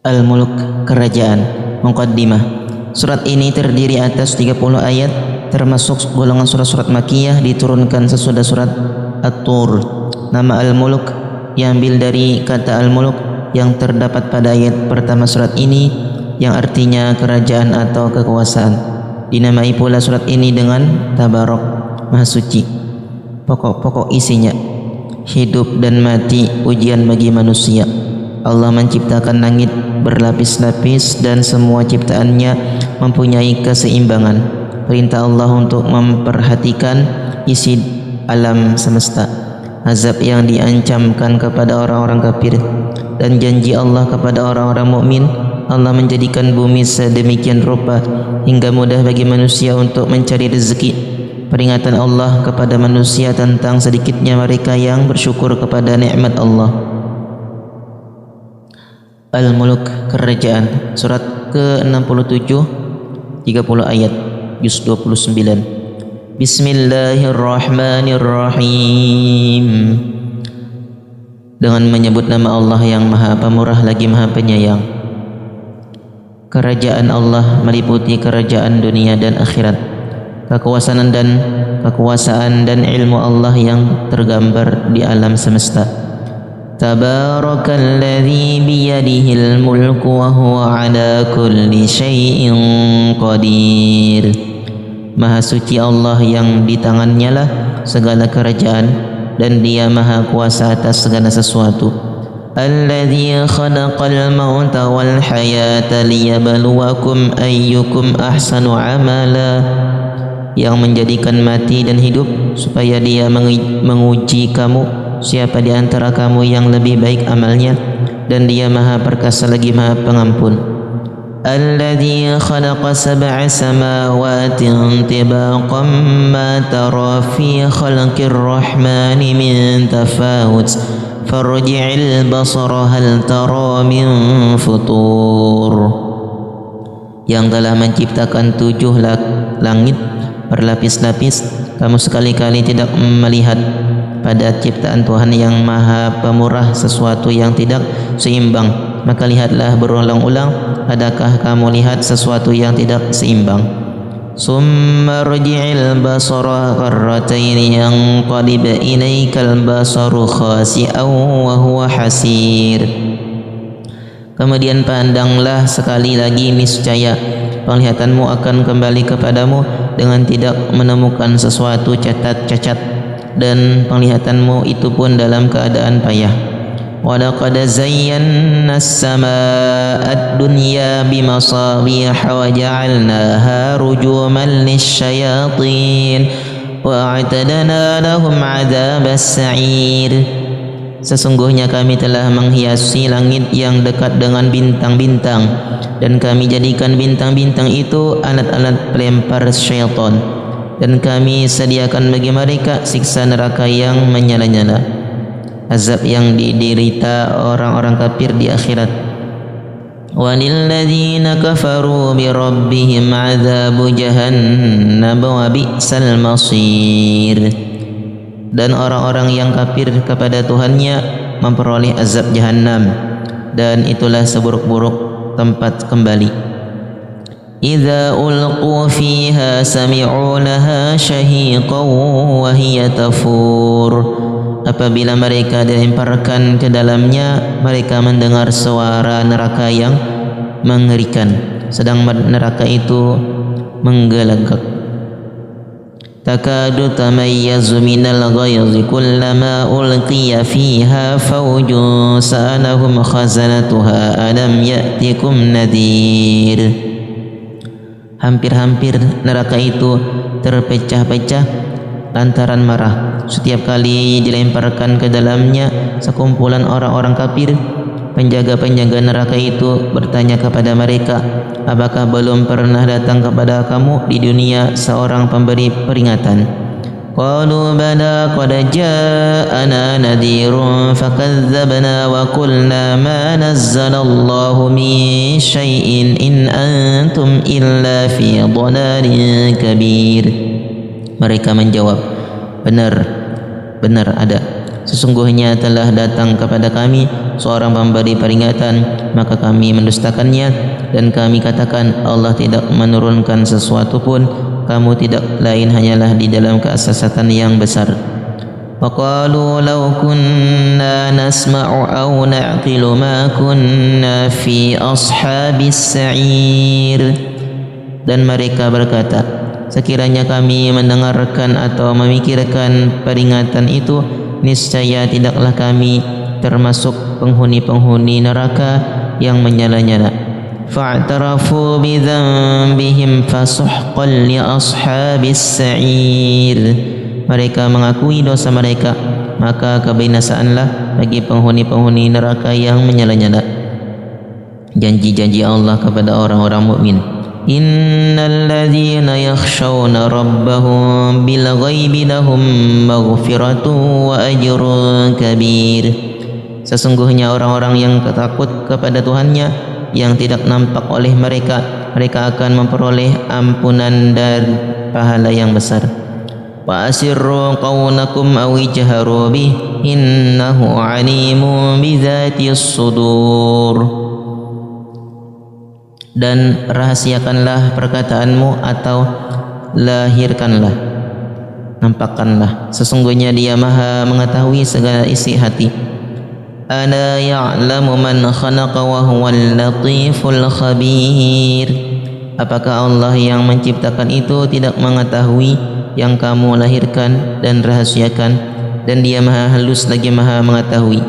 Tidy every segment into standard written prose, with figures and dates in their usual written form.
Al-Mulk, Kerajaan. Muqaddimah. Surat ini terdiri atas 30 ayat, termasuk golongan surat-surat Makkiyah, diturunkan sesudah surat At-Tur. Nama Al-Mulk diambil dari kata Al-Mulk yang terdapat pada ayat pertama surat ini, yang artinya kerajaan atau kekuasaan. Dinamai pula surat ini dengan Tabarok, Maha Suci. Pokok-pokok isinya hidup dan mati, ujian bagi manusia. Allah menciptakan langit berlapis-lapis dan semua ciptaannya mempunyai keseimbangan. Perintah Allah untuk memperhatikan isi alam semesta, azab yang diancamkan kepada orang-orang kafir, dan janji Allah kepada orang-orang mukmin. Allah menjadikan bumi sedemikian rupa hingga mudah bagi manusia untuk mencari rezeki. Peringatan Allah kepada manusia tentang sedikitnya mereka yang bersyukur kepada nikmat Allah. Al-Mulk, Kerajaan. Surat ke-67, 30 ayat, juz 29. Bismillahirrahmanirrahim. Dengan menyebut nama Allah yang Maha Pemurah lagi Maha Penyayang. Kerajaan Allah meliputi kerajaan dunia dan akhirat. Kekuasaan dan ilmu Allah yang tergambar di alam semesta. Tabarakalladzi biyadihil mulku wa huwa ala kulli syai'in qadir. Maha suci Allah yang di tangannya lah segala kerajaan, dan Dia Maha kuasa atas segala sesuatu. Alladzi khalaqal mauta wal hayata liyabluwakum ayyukum ahsanu amala. Yang menjadikan mati dan hidup supaya Dia menguji kamu siapa di antara kamu yang lebih baik amalnya, dan Dia Maha perkasa lagi Maha pengampun. Alladzi khalaqa sab'a samawati tibaqan ma tara fi khalqir rahmani min tafawut farji'il basara hal tara min futur. Yang telah menciptakan 7 langit berlapis-lapis, kamu sekali-kali tidak melihat pada ciptaan Tuhan yang Maha Pemurah sesuatu yang tidak seimbang. Maka lihatlah berulang-ulang, adakah kamu lihat sesuatu yang tidak seimbang? Summa rji'il basara qarratain yanqalib ilaikal basaru khasi'an wa huwa hasir. Kemudian pandanglah sekali lagi, niscaya penglihatanmu akan kembali kepadamu dengan tidak menemukan sesuatu cacat, dan penglihatanmu itu pun dalam keadaan payah. Walaqad zayyana as-samaa'a ad-dunya bimasabiha wa ja'alnaha rujuman lisyayatin wa a'tadna lahum 'adzabas sa'ir. Sesungguhnya kami telah menghiasi langit yang dekat dengan bintang-bintang, dan kami jadikan bintang-bintang itu alat-alat pelempar syaitan, dan kami sediakan bagi mereka siksa neraka yang menyala-nyala, azab yang diderita orang-orang kafir di akhirat. Walilladzina kafaru bi rabbihim adzabu jahannam wa bi'sal masir. Dan orang-orang yang kafir kepada Tuhannya memperoleh azab jahannam, dan itulah seburuk-buruk tempat kembali. Idza ulqu fiha sami'u laha syahiqan wa hiya tafur. Apabila mereka dilemparkan ke dalamnya, mereka mendengar suara neraka yang mengerikan, sedang neraka itu menggelagak. Takadu tamayyazu minal ghayzi kullama ulqiya fiha fawjun sa'alahum khazanatuha alam ya'tikum nadhir. Hampir-hampir neraka itu terpecah-pecah lantaran marah. Setiap kali dilemparkan ke dalamnya sekumpulan orang-orang kafir, penjaga-penjaga neraka itu bertanya kepada mereka, apakah belum pernah datang kepada kamu di dunia seorang pemberi peringatan? Qalu bala qad ja'ana nadhirun fakadzdzabna wa qulna ma nazzalallahu min syai'in in antum illa fi dhalalin kabir. Mereka menjawab, benar ada Sesungguhnya telah datang kepada kami seorang pemberi peringatan, maka kami mendustakannya, dan kami katakan Allah tidak menurunkan sesuatu pun, kamu tidak lain hanyalah di dalam kesesatan yang besar. وَقَالُوا لَوْ كُنَّا نَسْمَعُ أَوْ نَعْقِلُ مَا كُنَّا فِي أَصْحَابِ السَّعِيرِ. Dan mereka berkata, sekiranya kami mendengarkan atau memikirkan peringatan itu, niscaya tidaklah kami termasuk penghuni-penghuni neraka yang menyala-nyala. فَاعْتَرَفُوا بِذَنبِهِمْ فَسُحْقًا لِأَصْحَابِ السَّعِيرِ. Mereka mengakui dosa mereka, maka kebinasaanlah bagi penghuni-penghuni neraka yang menyala-nyala. Janji-janji Allah kepada orang-orang mukmin. Innal ladzina yakhshawna rabbahum bil ghaibi lahum maghfiratun wa ajrun kabir. Sesungguhnya orang-orang yang takut kepada Tuhannya yang tidak nampak oleh mereka, mereka akan memperoleh ampunan dan pahala yang besar. Wa asirru qawlakum aw ijharu bih innahu alimun bizatis sudur. Dan rahasiakanlah perkataanmu atau lahirkanlah, nampakkanlah, sesungguhnya Dia Maha mengetahui segala isi hati. Ala ya'lamu man khalaqa wa huwal latiful khabir. Apakah Allah yang menciptakan itu tidak mengetahui yang kamu lahirkan dan rahasiakan, dan Dia Maha halus lagi Maha mengetahui.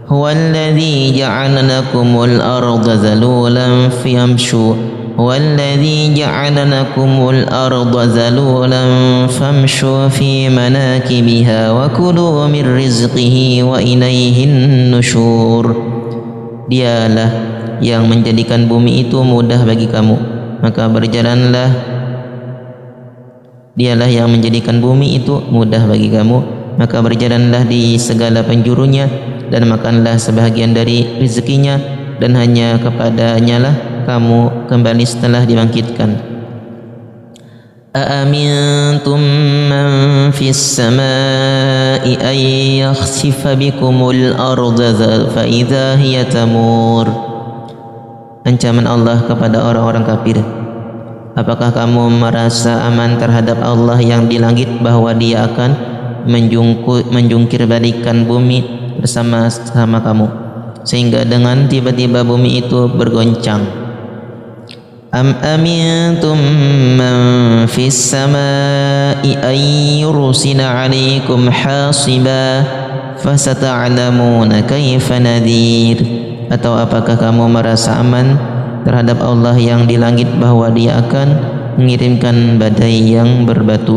Huwallazi ja'ala lakumul arda zalulan famshu huwallazi ja'ala lakumul arda zalulan famshu fi manakibiha wa kulu min rizqihi wa ilaihin nusyur. Dialah yang menjadikan bumi itu mudah bagi kamu, maka berjalanlah. Dialah yang menjadikan bumi itu mudah bagi kamu, maka berjalanlah di segala penjurunya dan makanlah sebahagian dari rezekinya, dan hanya kepadanya lah kamu kembali setelah dibangkitkan. Aamintum man fis samaa'i ay yakhsifa bikumul arda fa idza hiya tamur. Ancaman Allah kepada orang-orang kafir. Apakah kamu merasa aman terhadap Allah yang di langit bahwa Dia akan menjungkir balikan bumi bersama-sama kamu, sehingga dengan tiba-tiba bumi itu bergoncang? Am amintum man fis samaa'i ay yursila 'alaikum hasiba fasata'lamuna kaifa nadhir. Atau apakah kamu merasa aman terhadap Allah yang di langit bahwa Dia akan mengirimkan badai yang berbatu?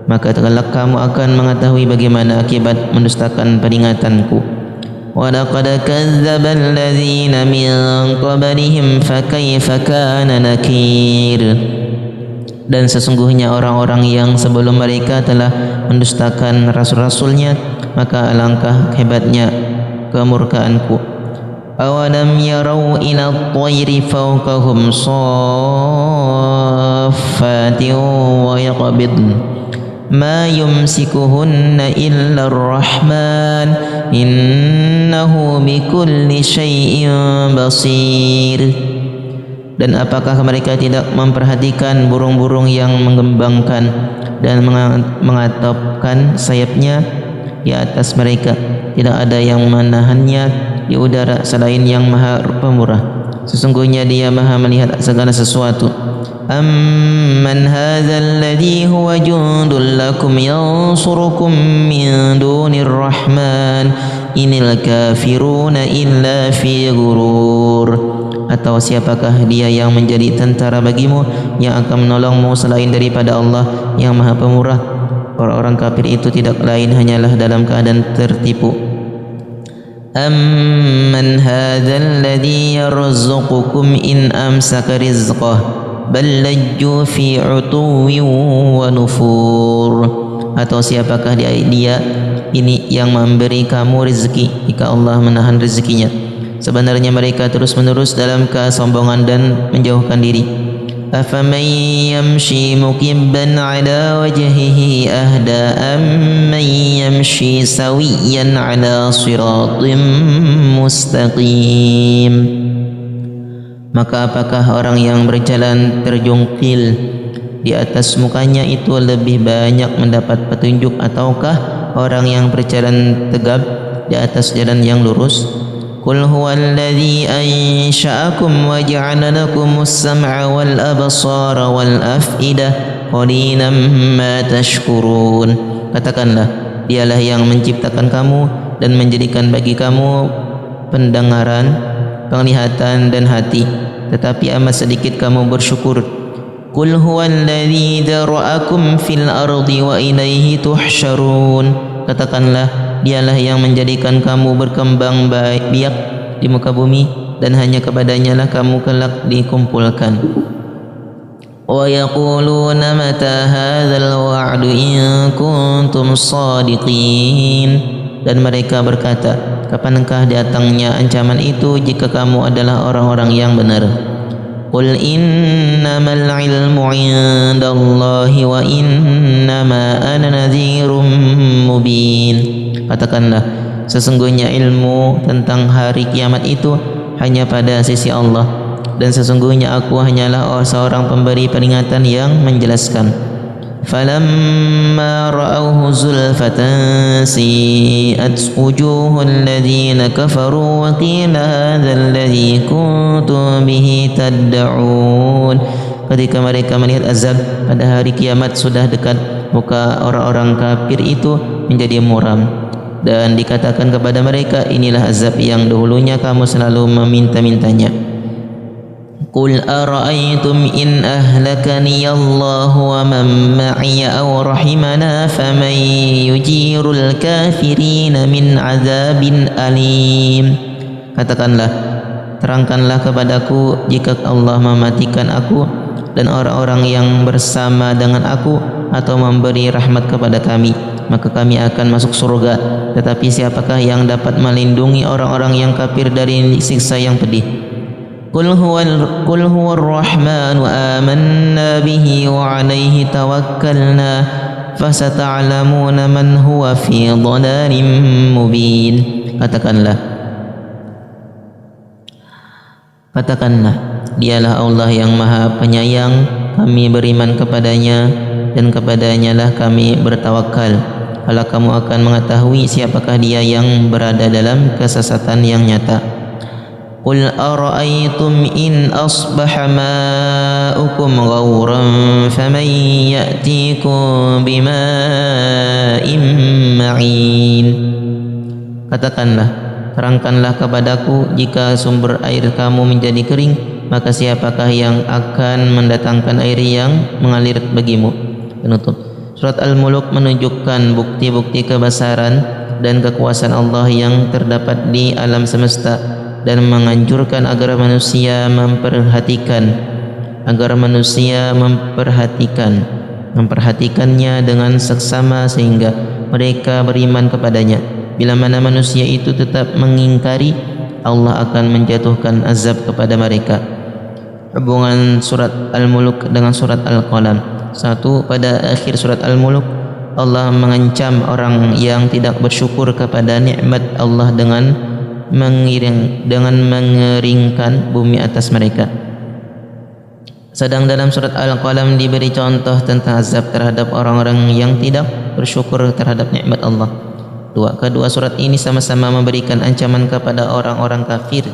Maka kelak kamu akan mengetahui bagaimana akibat mendustakan peringatanku. Wa laqad kadzdzaba alladzina min qablihim fakaifa kana nakir. Dan sesungguhnya orang-orang yang sebelum mereka telah mendustakan rasul-rasulnya, maka alangkah hebatnya kemurkaanku. Awalam yarau ila at-tayri fawqahum saffatin wa yaqbidn ma yumsikuhunna illa ar-rahman innahu bikulli syai'in basir. Dan apakah mereka tidak memperhatikan burung-burung yang mengembangkan dan mengatapkan sayapnya di atas mereka? Tidak ada yang menahannya di udara selain yang Maha Pemurah. Sesungguhnya Dia Maha melihat segala sesuatu. Amman hadzal ladzi huwa jundul lakum yansurukum min dunir rahman inil kafiruna illa fi ghurur. Atau siapakah Dia yang menjadi tentara bagimu yang akan menolongmu selain daripada Allah yang Maha Pemurah? Orang-orang kafir itu tidak lain hanyalah dalam keadaan tertipu. Amman hadzal ladzi yarzuqukum in amsaka rizqah bal lajju fi utuwwin wa nufur. Atau siapakah Dia ini yang memberi kamu rezeki jika Allah menahan rezekinya? Sebenarnya mereka terus-menerus dalam kesombongan dan menjauhkan diri. أفمن يمشي مكبا على وجهه أهدى أمن يمشي سويا على صراط مستقيم. Maka apakah orang yang berjalan terjungkil di atas mukanya itu lebih banyak mendapat petunjuk, ataukah orang yang berjalan tegap di atas jalan yang lurus? Qul huwallazi ansha'akum wa ja'ala lakumus sam'a wal absara wal af'idah qalilan ma tashkurun. Katakanlah, dialah yang menciptakan kamu dan menjadikan bagi kamu pendengaran, penglihatan dan hati, tetapi amat sedikit kamu bersyukur. Qul huwallazi dzara'akum fil ardi wa ilaihi tuhsyarun. Katakanlah, dialah yang menjadikan kamu berkembang biak di muka bumi dan hanya kepadanya lah kamu kelak dikumpulkan. Wa yaquluna mata hadzal wa'du in kuntum shadiqin. Dan mereka berkata, kapankah datangnya ancaman itu jika kamu adalah orang-orang yang benar? Qul innamal ilmu 'indallahi wa innama ana nadhirum mubin. Katakanlah, sesungguhnya ilmu tentang hari kiamat itu hanya pada sisi Allah, dan sesungguhnya aku hanyalah seorang pemberi peringatan yang menjelaskan. Falamma ra'awhu zulfatan si'at wujuhul ladzina kafaru wa qila hadzal ladzi kuntum bihi tad'un. Ketika mereka melihat azab pada hari kiamat sudah dekat, muka orang-orang kafir itu menjadi muram, dan dikatakan kepada mereka, inilah azab yang dahulunya kamu selalu meminta-mintanya. Qul ara'aytum in ahlakani Allah wa man ma'iya aw rahimana faman yujirul kafirin min azabin alim. Katakanlah, terangkanlah kepadaku jika Allah mematikan aku dan orang-orang yang bersama dengan aku, atau memberi rahmat kepada kami, maka kami akan masuk surga. Tetapi siapakah yang dapat melindungi orang-orang yang kafir dari siksa yang pedih? Qul huwar rahman wa amanna bihi wa alaihi tawakkalna fasata'lamuna man huwa fi dhalalim mubin. Katakanlah, dialah Allah yang maha penyayang, kami beriman kepadanya dan kepadanya lah kami bertawakal. Kalau kamu akan mengetahui siapakah dia yang berada dalam kesesatan yang nyata. Qul ara'aytum in asbaha ma'ukum ghauran faman ya'tikum bima'in ma'in. Katakanlah, terangkanlah kepadaku jika sumber air kamu menjadi kering, maka siapakah yang akan mendatangkan air yang mengalir bagimu? Penutup. Surat Al-Mulk menunjukkan bukti-bukti kebesaran dan kekuasaan Allah yang terdapat di alam semesta, dan menganjurkan agar manusia memperhatikannya dengan seksama sehingga mereka beriman kepadanya. Bila mana manusia itu tetap mengingkari, Allah akan menjatuhkan azab kepada mereka. Hubungan surat Al-Mulk dengan surat Al-Qalam. 1. Pada akhir surat Al-Mulk, Allah mengancam orang yang tidak bersyukur kepada nikmat Allah dengan mengeringkan bumi atas mereka. Sedang dalam surat Al-Qalam diberi contoh tentang azab terhadap orang-orang yang tidak bersyukur terhadap nikmat Allah. Kedua surat ini sama-sama memberikan ancaman kepada orang-orang kafir